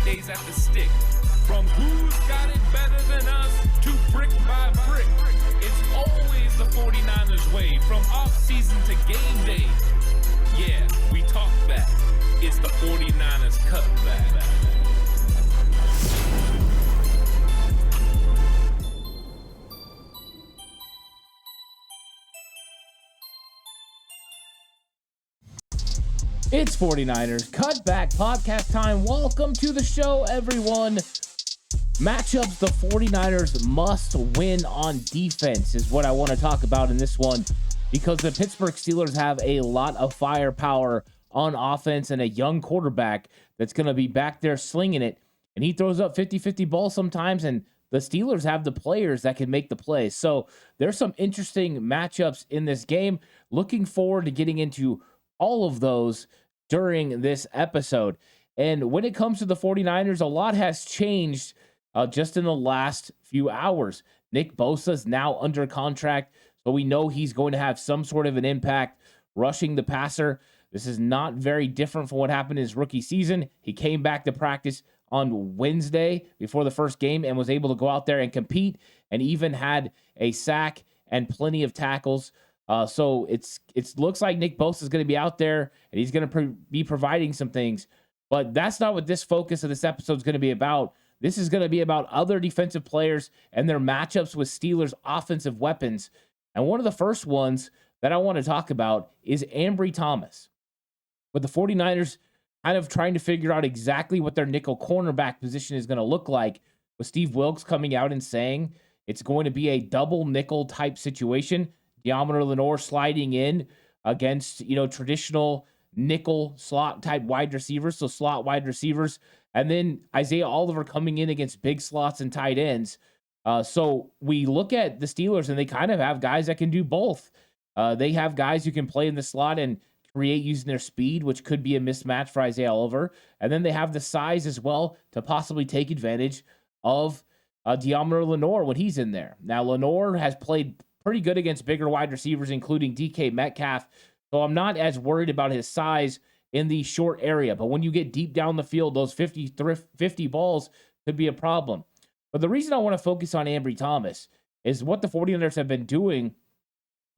Fridays at the stick. From who's got it better than us to brick by brick. It's always the 49ers way, from off-season to game day. Yeah, we talk back. It's the 49ers Cutback. It's 49ers Cutback Podcast time. Welcome to the show, everyone. Matchups the 49ers must win on defense is what I want to talk about in this one, because the Pittsburgh Steelers have a lot of firepower on offense and a young quarterback that's going to be back there slinging it. And he throws up 50-50 balls sometimes, and the Steelers have the players that can make the plays. So there's some interesting matchups in this game. Looking forward to getting into all of those during this episode. And when it comes to the 49ers, a lot has changed just in the last few hours. Nick Bosa is now under contract, so we know he's going to have some sort of an impact rushing the passer. This is not very different from what happened in his rookie season. He came back to practice on Wednesday before the first game and was able to go out there and compete, and even had a sack and plenty of tackles. So it looks like Nick Bosa is going to be out there, and he's going to be providing some things. But that's not what this focus of this episode is going to be about. This is going to be about other defensive players and their matchups with Steelers offensive weapons. And one of the first ones that I want to talk about is Ambry Thomas. With the 49ers kind of trying to figure out exactly what their nickel cornerback position is going to look like, with Steve Wilks coming out and saying it's going to be a double nickel type situation. Deommodore Lenoir sliding in against, traditional nickel slot type wide receivers, so slot wide receivers, and then Isaiah Oliver coming in against big slots and tight ends. So we look at the Steelers, and they kind of have guys that can do both. They have guys who can play in the slot and create using their speed, which could be a mismatch for Isaiah Oliver. And then they have the size as well to possibly take advantage of Deommodore Lenoir when he's in there. Now, Lenoir has played pretty good against bigger wide receivers, including DK Metcalf. So I'm not as worried about his size in the short area. But when you get deep down the field, those 50 balls could be a problem. But the reason I want to focus on Ambry Thomas is what the 49ers have been doing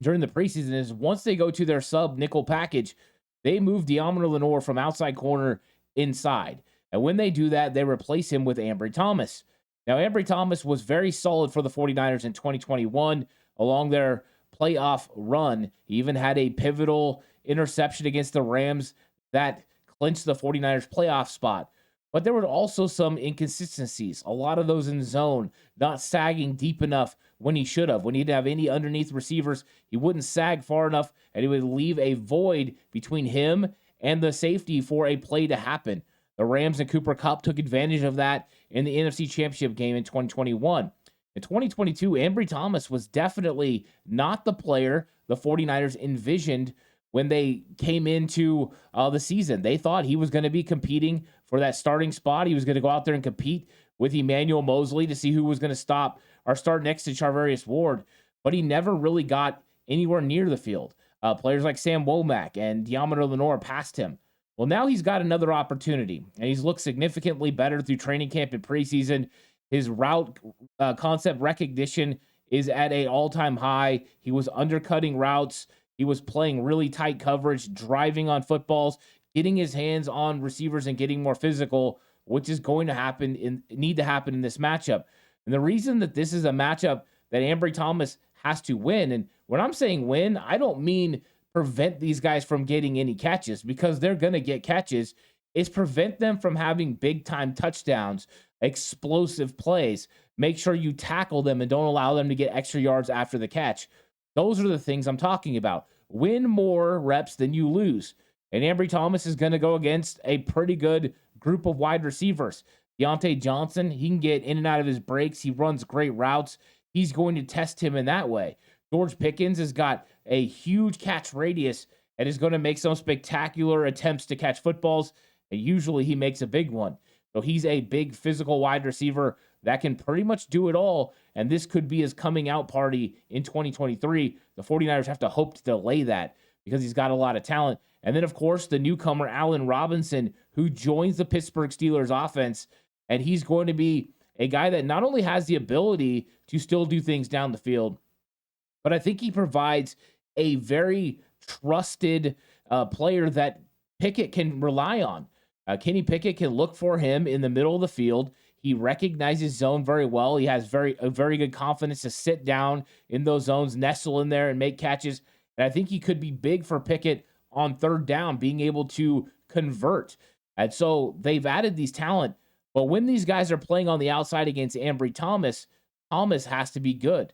during the preseason is once they go to their sub-nickel package, they move Deommodore Lenoir from outside corner inside. And when they do that, they replace him with Ambry Thomas. Now, Ambry Thomas was very solid for the 49ers in 2021 along their playoff run. He even had a pivotal interception against the Rams that clinched the 49ers playoff spot. But there were also some inconsistencies, a lot of those in zone, not sagging deep enough when he should have. When he didn't have any underneath receivers, he wouldn't sag far enough, and he would leave a void between him and the safety for a play to happen. The Rams and Cooper Kupp took advantage of that in the NFC Championship game in 2021. In 2022, Ambry Thomas was definitely not the player the 49ers envisioned when they came into the season. They thought he was going to be competing for that starting spot. He was going to go out there and compete with Emmanuel Mosley to see who was going to stop or start next to Charvarius Ward, but he never really got anywhere near the field. Players like Sam Womack and Deommodore Lenoir passed him. Well, now he's got another opportunity, and he's looked significantly better through training camp and preseason. His route concept recognition is at an all-time high. He was undercutting routes. He was playing really tight coverage, driving on footballs, getting his hands on receivers and getting more physical, which is going to need to happen in this matchup. And the reason that this is a matchup that Ambry Thomas has to win, and when I'm saying win, I don't mean prevent these guys from getting any catches, because they're going to get catches. It's prevent them from having big-time touchdowns, explosive plays. Make sure you tackle them and don't allow them to get extra yards after the catch. Those are the things I'm talking about. Win more reps than you lose. And Ambry Thomas is going to go against a pretty good group of wide receivers. Deontay Johnson, he can get in and out of his breaks. He runs great routes. He's going to test him in that way. George Pickens has got a huge catch radius and is going to make some spectacular attempts to catch footballs. And usually he makes a big one. So he's a big physical wide receiver that can pretty much do it all. And this could be his coming out party in 2023. The 49ers have to hope to delay that because he's got a lot of talent. And then, of course, the newcomer, Allen Robinson, who joins the Pittsburgh Steelers offense. And he's going to be a guy that not only has the ability to still do things down the field, but I think he provides a very trusted player that Pickett can rely on. Kenny Pickett can look for him in the middle of the field. He recognizes zone very well. He has a very good confidence to sit down in those zones, nestle in there, and make catches. And I think he could be big for Pickett on third down, being able to convert. And so they've added these talent. But when these guys are playing on the outside against Ambry Thomas, Thomas has to be good.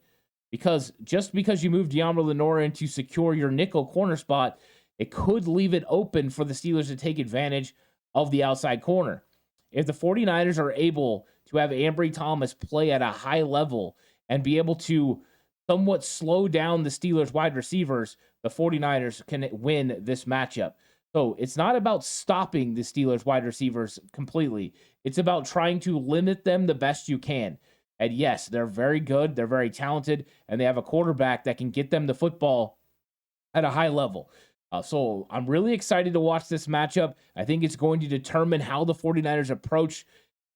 Because just because you move Deommodore Lenoir in to secure your nickel corner spot, it could leave it open for the Steelers to take advantage of the outside corner. If the 49ers are able to have Ambry Thomas play at a high level and be able to somewhat slow down the Steelers wide receivers, the 49ers can win this matchup. So it's not about stopping the Steelers wide receivers completely. It's about trying to limit them the best you can. And yes, they're very good, they're very talented, and they have a quarterback that can get them the football at a high level. So I'm really excited to watch this matchup. I think it's going to determine how the 49ers approach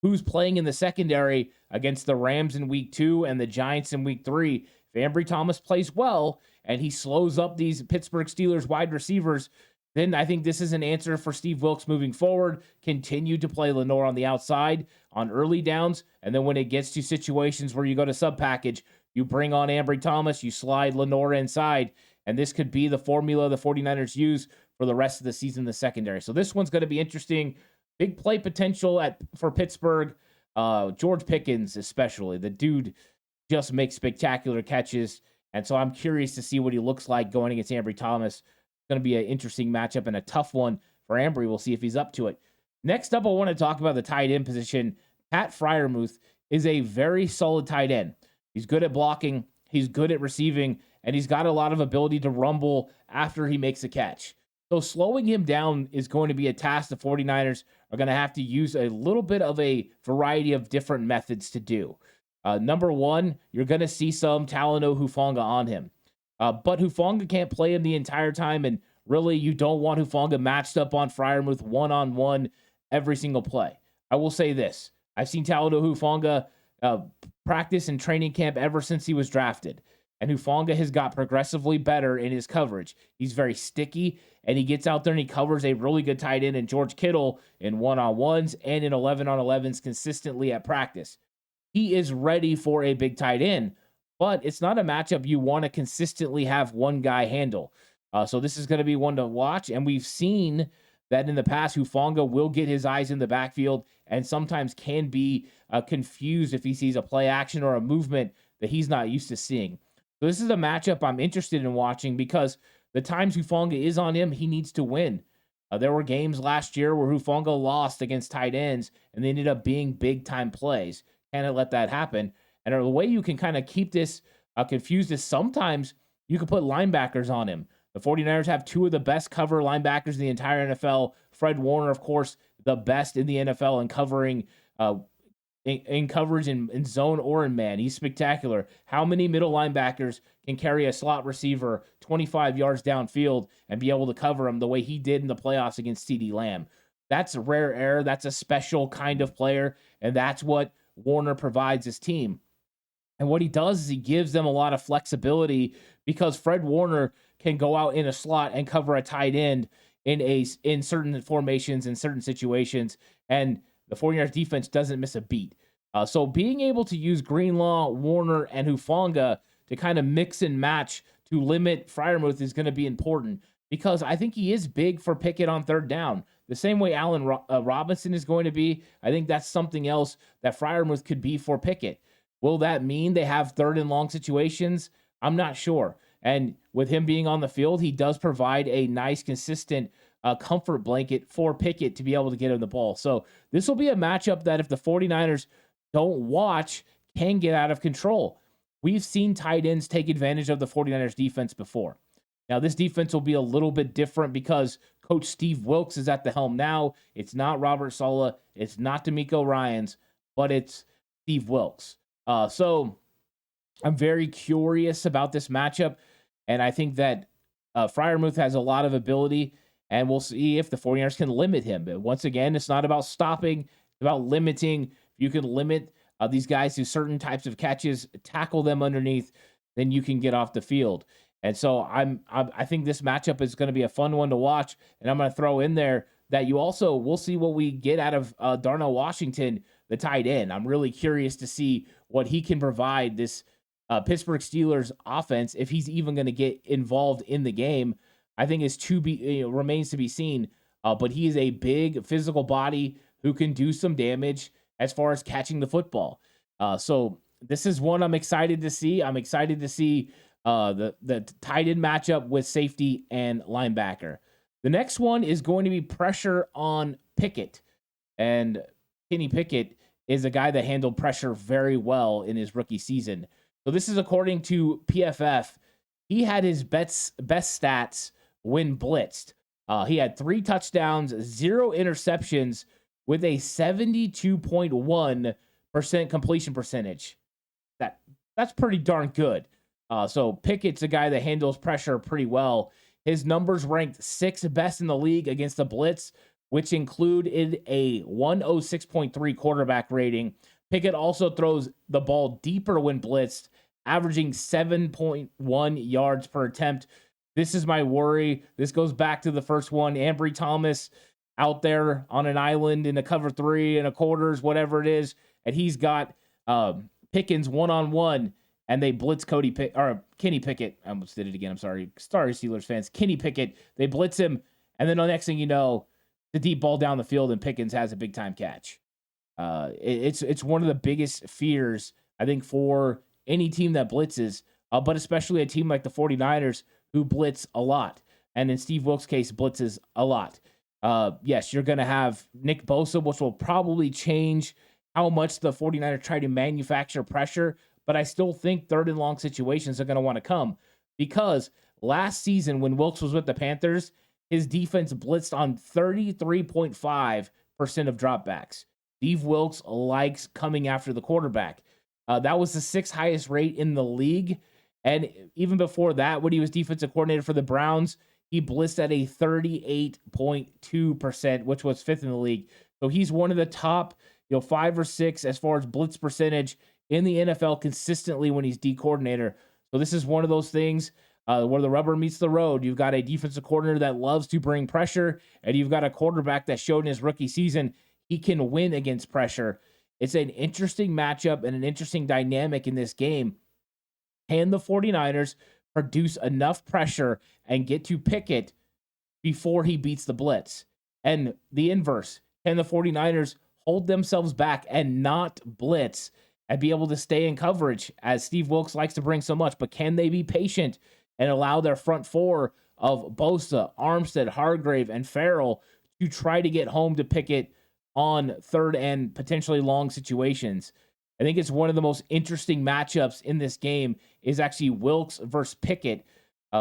who's playing in the secondary against the Rams in week 2 and the Giants in week 3. If Ambry Thomas plays well and he slows up these Pittsburgh Steelers wide receivers, then I think this is an answer for Steve Wilks moving forward. Continue to play Lenoir on the outside on early downs, and then when it gets to situations where you go to sub-package, you bring on Ambry Thomas, you slide Lenoir inside, and this could be the formula the 49ers use for the rest of the season in the secondary. So this one's going to be interesting. Big play potential for Pittsburgh. George Pickens especially. The dude just makes spectacular catches, and so I'm curious to see what he looks like going against Ambry Thomas. Going to be an interesting matchup and a tough one for Ambry. We'll see if he's up to it. Next up, I want to talk about the tight end position. Pat Freiermuth is a very solid tight end. He's good at blocking, he's good at receiving, and he's got a lot of ability to rumble after he makes a catch. So slowing him down is going to be a task the 49ers are going to have to use a little bit of a variety of different methods to do. Number one, you're going to see some Talanoa Hufanga on him. But Hufanga can't play him the entire time, and really you don't want Hufanga matched up on Freiermuth one-on-one every single play. I will say this. I've seen Talanoa Hufanga practice in training camp ever since he was drafted, and Hufanga has got progressively better in his coverage. He's very sticky, and he gets out there and he covers a really good tight end in George Kittle in one-on-ones and in 11-on-11s consistently at practice. He is ready for a big tight end, but it's not a matchup you want to consistently have one guy handle. So this is going to be one to watch, and we've seen that in the past, Hufanga will get his eyes in the backfield and sometimes can be confused if he sees a play action or a movement that he's not used to seeing. So this is a matchup I'm interested in watching because the times Hufanga is on him, he needs to win. There were games last year where Hufanga lost against tight ends, and they ended up being big-time plays. Can't let that happen. And the way you can kind of keep this confused is sometimes you can put linebackers on him. The 49ers have two of the best cover linebackers in the entire NFL. Fred Warner, of course, the best in the NFL in covering in coverage in zone or in man. He's spectacular. How many middle linebackers can carry a slot receiver 25 yards downfield and be able to cover him the way he did in the playoffs against CeeDee Lamb? That's a rare air. That's a special kind of player, and that's what Warner provides his team. And what he does is he gives them a lot of flexibility because Fred Warner can go out in a slot and cover a tight end in certain formations, in certain situations, and the 49ers defense doesn't miss a beat. So being able to use Greenlaw, Warner, and Hufanga to kind of mix and match to limit Freiermuth is going to be important because I think he is big for Pickett on third down. The same way Allen Robinson is going to be, I think that's something else that Freiermuth could be for Pickett. Will that mean they have third and long situations? I'm not sure. And with him being on the field, he does provide a nice, consistent comfort blanket for Pickett to be able to get him the ball. So this will be a matchup that if the 49ers don't watch, can get out of control. We've seen tight ends take advantage of the 49ers defense before. Now, this defense will be a little bit different because Coach Steve Wilks is at the helm now. It's not Robert Saleh. It's not DeMeco Ryans, but it's Steve Wilks. So I'm very curious about this matchup, and I think that Freiermuth has a lot of ability, and we'll see if the 49ers can limit him. But once again, it's not about stopping, it's about limiting. If you can limit these guys to certain types of catches, tackle them underneath, then you can get off the field. And so I think this matchup is going to be a fun one to watch. And I'm going to throw in there that we'll see what we get out of Darnell Washington, the tight end. I'm really curious to see what he can provide this Pittsburgh Steelers offense, if he's even going to get involved in the game. I think remains to be seen. But he is a big physical body who can do some damage as far as catching the football. So this is one I'm excited to see. I'm excited to see the tight end matchup with safety and linebacker. The next one is going to be pressure on Pickett. And Kenny Pickett is a guy that handled pressure very well in his rookie season. So this is according to PFF. He had his best stats when blitzed. He had 3 touchdowns, 0 interceptions with a 72.1% completion percentage. That's pretty darn good. So Pickett's a guy that handles pressure pretty well. His numbers ranked 6th best in the league against the blitz, which included a 106.3 quarterback rating. Pickett also throws the ball deeper when blitzed, averaging 7.1 yards per attempt. This is my worry. This goes back to the first one. Ambry Thomas out there on an island in a cover 3 and a quarters, whatever it is, and he's got Pickens one-on-one, and they blitz Kenny Pickett. I almost did it again. I'm sorry. Sorry, Steelers fans. Kenny Pickett. They blitz him, and then the next thing you know, the deep ball down the field, and Pickens has a big-time catch. It's one of the biggest fears, I think, for any team that blitzes, but especially a team like the 49ers who blitz a lot. And in Steve Wilkes' case, blitzes a lot. Yes, you're going to have Nick Bosa, which will probably change how much the 49ers try to manufacture pressure, but I still think 3rd and long situations are going to want to come, because last season when Wilkes was with the Panthers, his defense blitzed on 33.5% of dropbacks. Steve Wilkes likes coming after the quarterback. That was the 6th highest rate in the league. And even before that, when he was defensive coordinator for the Browns, he blitzed at a 38.2%, which was 5th in the league. So he's one of the top 5 or 6 as far as blitz percentage in the NFL consistently when he's D coordinator. So this is one of those things where the rubber meets the road. You've got a defensive coordinator that loves to bring pressure, and you've got a quarterback that showed in his rookie season he can win against pressure. It's an interesting matchup and an interesting dynamic in this game. Can the 49ers produce enough pressure and get to Pickett before he beats the blitz? And the inverse, can the 49ers hold themselves back and not blitz and be able to stay in coverage, as Steve Wilkes likes to bring so much? But can they be patient and allow their front 4 of Bosa, Armstead, Hargrave, and Farrell to try to get home to Pickett on 3rd and potentially long situations? I think it's one of the most interesting matchups in this game is actually Wilkes versus Pickett,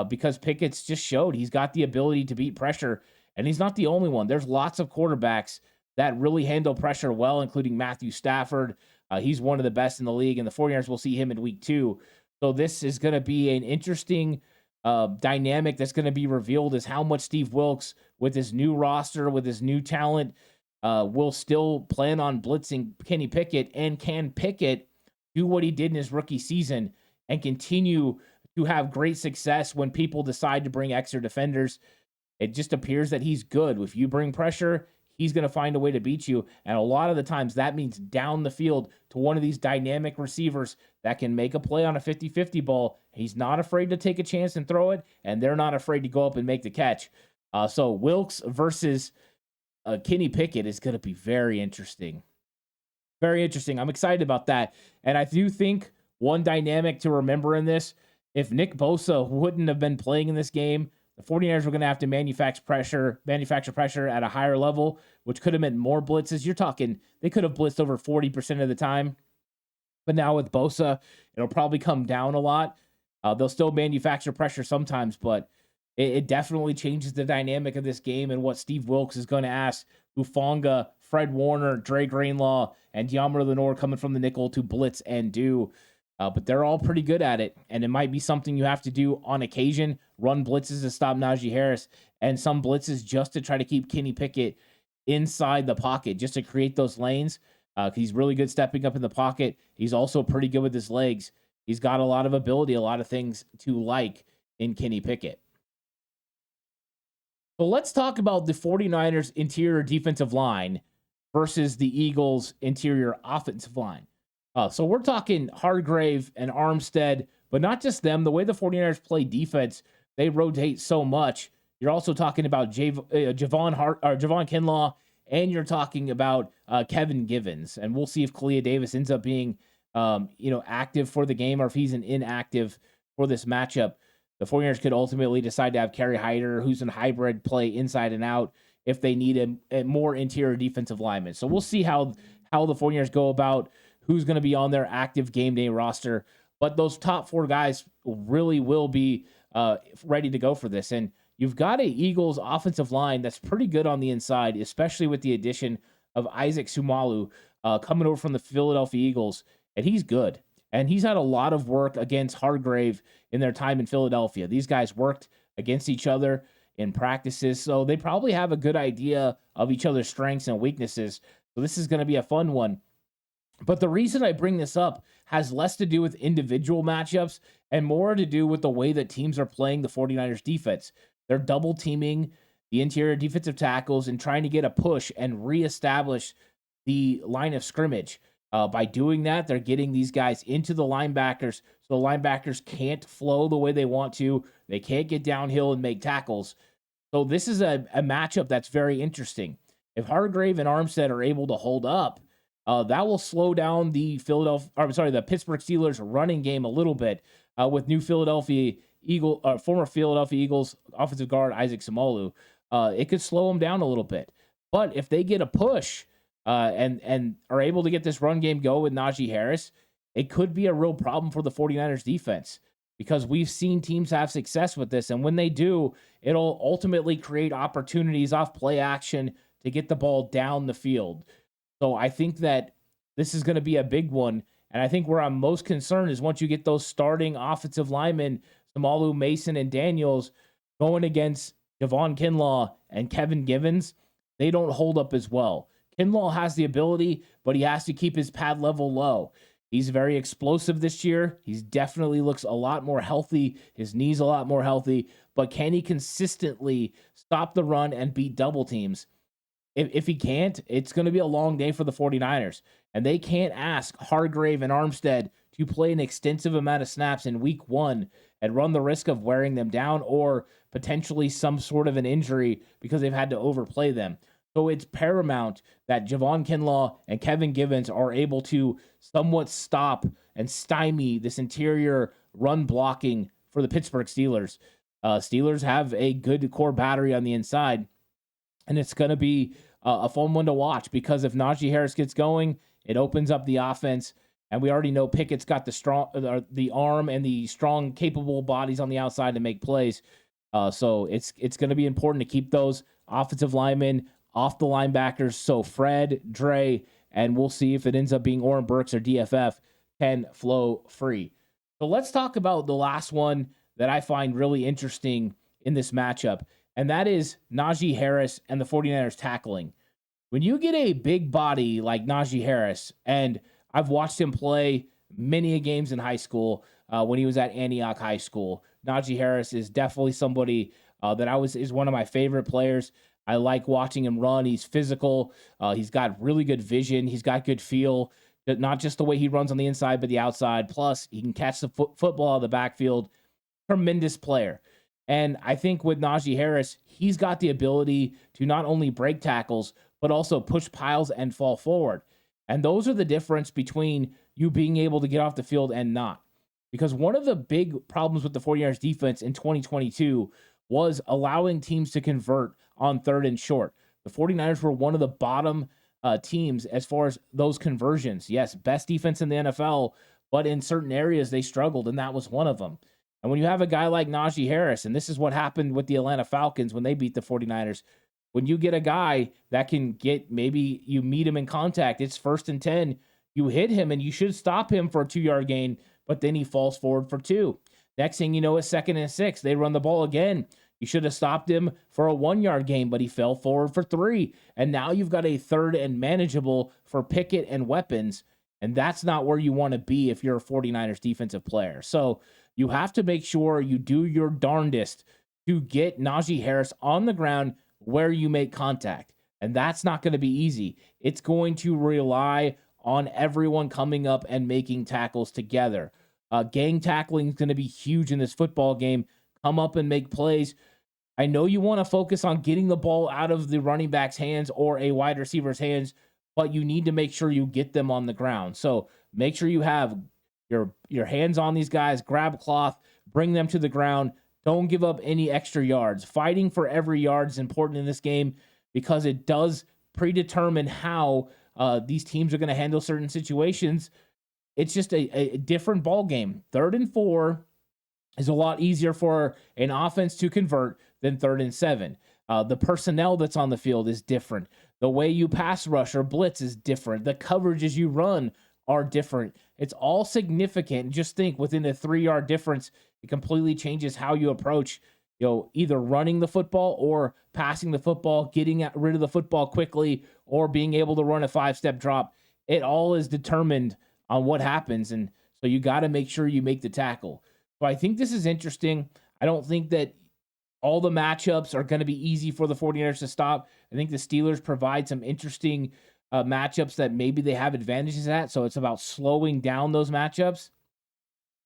because Pickett's just showed he's got the ability to beat pressure, and he's not the only one. There's lots of quarterbacks that really handle pressure well, including Matthew Stafford. He's one of the best in the league, and the 49ers will see him in week 2. So this is going to be an interesting dynamic that's going to be revealed, is how much Steve Wilkes, with his new roster, with his new talent, will still plan on blitzing Kenny Pickett, and can Pickett do what he did in his rookie season and continue to have great success when people decide to bring extra defenders. It just appears that he's good. If you bring pressure, he's going to find a way to beat you. And a lot of the times that means down the field to one of these dynamic receivers that can make a play on a 50-50 ball. He's not afraid to take a chance and throw it, and they're not afraid to go up and make the catch. So Wilkes versus Kenny Pickett is going to be very interesting. Very interesting. I'm excited about that. And I do think one dynamic to remember in this, if Nick Bosa wouldn't have been playing in this game, the 49ers were going to have to manufacture pressure at a higher level, which could have meant more blitzes. You're talking, they could have blitzed over 40% of the time. But now with Bosa, it'll probably come down a lot. They'll still manufacture pressure sometimes, but it definitely changes the dynamic of this game and what Steve Wilkes is going to ask Hufanga, Fred Warner, Dre Greenlaw, and Deommodore Lenoir coming from the nickel to blitz and do. But they're all pretty good at it, and it might be something you have to do on occasion, run blitzes to stop Najee Harris, and some blitzes just to try to keep Kenny Pickett inside the pocket, just to create those lanes. He's really good stepping up in the pocket. He's also pretty good with his legs. He's got a lot of ability, a lot of things to like in Kenny Pickett. So let's talk about the 49ers interior defensive line versus the Eagles interior offensive line. So we're talking Hargrave and Armstead, but not just them. The way the 49ers play defense, they rotate so much. You're also talking about Javon Kinlaw, and you're talking about Kevin Givens. And we'll see if Kalia Davis ends up being active for the game or if he's an inactive for this matchup. The 49ers could ultimately decide to have Kerry Hyder, who's in hybrid, play inside and out if they need a more interior defensive lineman. So we'll see how the 49ers go about who's going to be on their active game day roster. But those top 4 guys really will be ready to go for this. And you've got a Eagles offensive line that's pretty good on the inside, especially with the addition of Isaac Seumalo coming over from the Philadelphia Eagles. And he's good. And he's had a lot of work against Hargrave in their time in Philadelphia. These guys worked against each other in practices, so they probably have a good idea of each other's strengths and weaknesses. So this is going to be a fun one. But the reason I bring this up has less to do with individual matchups and more to do with the way that teams are playing the 49ers defense. They're double teaming the interior defensive tackles and trying to get a push and reestablish the line of scrimmage. By doing that, they're getting these guys into the linebackers, so the linebackers can't flow the way they want to. They can't get downhill and make tackles. So this is a matchup that's very interesting. If Hargrave and Armstead are able to hold up, that will slow down the Pittsburgh Steelers running game a little bit with new former Philadelphia Eagles offensive guard Isaac Seumalo. It could slow them down a little bit. But if they get a push, and are able to get this run game go with Najee Harris, it could be a real problem for the 49ers defense because we've seen teams have success with this. And when they do, it'll ultimately create opportunities off play action to get the ball down the field. So I think that this is going to be a big one. And I think where I'm most concerned is once you get those starting offensive linemen, Seumalo, Mason, and Daniels going against Javon Kinlaw and Kevin Givens, they don't hold up as well. Kinlaw has the ability, but he has to keep his pad level low. He's very explosive this year. He definitely looks a lot more healthy. His knee's a lot more healthy. But can he consistently stop the run and beat double teams? If he can't, it's going to be a long day for the 49ers. And they can't ask Hargrave and Armstead to play an extensive amount of snaps in week 1 and run the risk of wearing them down or potentially some sort of an injury because they've had to overplay them. So it's paramount that Javon Kinlaw and Kevin Givens are able to somewhat stop and stymie this interior run blocking for the Pittsburgh Steelers. Steelers have a good core battery on the inside, and it's going to be a fun one to watch because if Najee Harris gets going, it opens up the offense, and we already know Pickett's got the arm and the strong, capable bodies on the outside to make plays. So it's going to be important to keep those offensive linemen off the linebackers, so Fred, Dre, and we'll see if it ends up being Oren Burks or DFF, can flow free. So let's talk about the last one that I find really interesting in this matchup, and that is Najee Harris and the 49ers tackling. When you get a big body like Najee Harris, and I've watched him play many games in high school when he was at Antioch High School. Najee Harris is definitely somebody that is one of my favorite players. I like watching him run. He's physical. He's got really good vision. He's got good feel, not just the way he runs on the inside, but the outside. Plus, he can catch the football out of the backfield. Tremendous player. And I think with Najee Harris, he's got the ability to not only break tackles, but also push piles and fall forward. And those are the difference between you being able to get off the field and not. Because one of the big problems with the 49ers defense in 2022 was allowing teams to convert on 3rd and short. The 49ers were one of the bottom teams as far as those conversions. Yes, best defense in the NFL, but in certain areas they struggled, and that was one of them. And when you have a guy like Najee Harris, and this is what happened with the Atlanta Falcons when they beat the 49ers, when you get a guy that can get, maybe you meet him in contact, it's 1st and 10, you hit him and you should stop him for a 2-yard gain, but then he falls forward for 2. Next thing you know, it's 2nd and 6. They run the ball again. You should have stopped him for a 1-yard gain, but he fell forward for 3. And now you've got a third and manageable for Pickett and weapons. And that's not where you want to be if you're a 49ers defensive player. So you have to make sure you do your darndest to get Najee Harris on the ground where you make contact. And that's not going to be easy. It's going to rely on everyone coming up and making tackles together. Gang tackling is going to be huge in this football game. Come up and make plays. I know you want to focus on getting the ball out of the running back's hands or a wide receiver's hands, but you need to make sure you get them on the ground. So make sure you have your hands on these guys, grab cloth, bring them to the ground. Don't give up any extra yards. Fighting for every yard is important in this game because it does predetermine how these teams are going to handle certain situations. It's just a different ball game. 3rd and 4 is a lot easier for an offense to convert than 3rd and 7. The personnel that's on the field is different. The way you pass rush or blitz is different. The coverages you run are different. It's all significant. Just think within a 3-yard difference, it completely changes how you approach, either running the football or passing the football, getting rid of the football quickly, or being able to run a 5-step drop. It all is determined on what happens. And so you got to make sure you make the tackle. So I think this is interesting. I don't think that all the matchups are going to be easy for the 49ers to stop. I think the Steelers provide some interesting matchups that maybe they have advantages at. So it's about slowing down those matchups.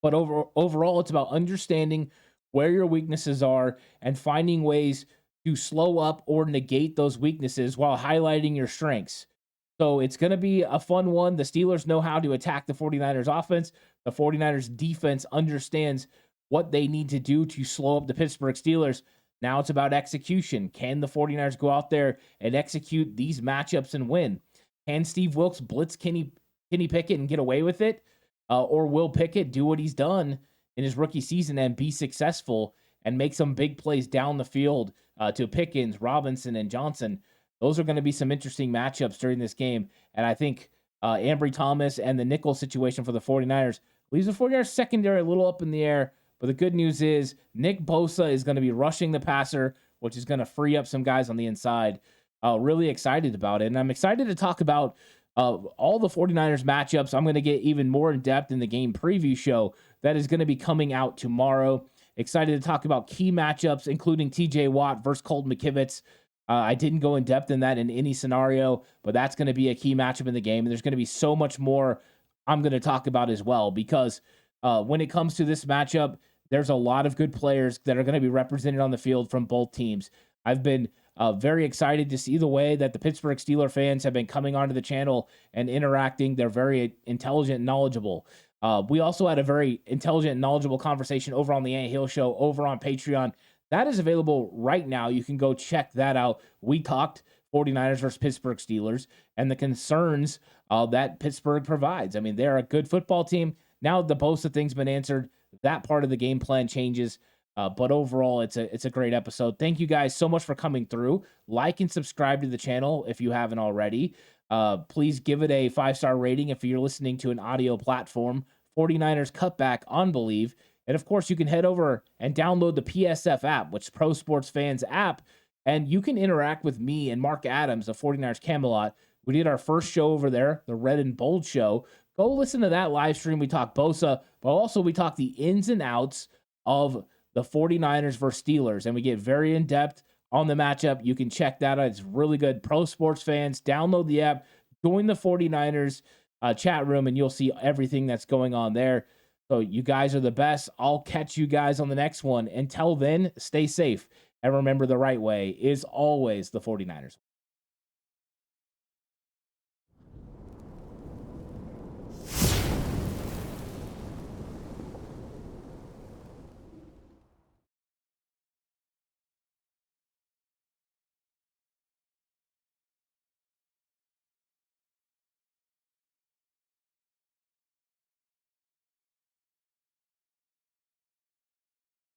But overall, it's about understanding where your weaknesses are and finding ways to slow up or negate those weaknesses while highlighting your strengths. So it's going to be a fun one. The Steelers know how to attack the 49ers offense. The 49ers defense understands what they need to do to slow up the Pittsburgh Steelers. Now it's about execution. Can the 49ers go out there and execute these matchups and win? Can Steve Wilks blitz Kenny Pickett and get away with it? Or will Pickett do what he's done in his rookie season and be successful and make some big plays down the field to Pickens, Robinson, and Johnson? Those are going to be some interesting matchups during this game. And I think Ambry Thomas and the nickel situation for the 49ers leaves the 49ers secondary a little up in the air. But the good news is Nick Bosa is going to be rushing the passer, which is going to free up some guys on the inside. Really excited about it. And I'm excited to talk about all the 49ers matchups. I'm going to get even more in depth in the game preview show that is going to be coming out tomorrow. Excited to talk about key matchups, including TJ Watt versus Colt McKivitz. I didn't go in depth in that in any scenario, but that's going to be a key matchup in the game. And there's going to be so much more I'm going to talk about as well, because when it comes to this matchup, there's a lot of good players that are going to be represented on the field from both teams. I've been very excited to see the way that the Pittsburgh Steelers fans have been coming onto the channel and interacting. They're very intelligent and knowledgeable. We also had a very intelligent and knowledgeable conversation over on the Ant Hill Show over on Patreon. That is available right now. You can go check that out. We talked 49ers versus Pittsburgh Steelers and the concerns that Pittsburgh provides. I mean, they're a good football team. Now the Bosa thing's been answered. That part of the game plan changes. But overall, it's a great episode. Thank you guys so much for coming through. Like and subscribe to the channel if you haven't already. Please give it a 5-star rating if you're listening to an audio platform. 49ers Cutback on Believe. And of course, you can head over and download the PSF app, which is Pro Sports Fans app, and you can interact with me and Mark Adams of 49ers Camelot. We did our first show over there, the Red and Bold Show. Go listen to that live stream. We talk Bosa, but also we talk the ins and outs of the 49ers versus Steelers, and we get very in-depth on the matchup. You can check that out. It's really good. Pro Sports Fans, download the app, join the 49ers chat room, and you'll see everything that's going on there. So you guys are the best. I'll catch you guys on the next one. Until then, stay safe. And remember, the right way is always the 49ers.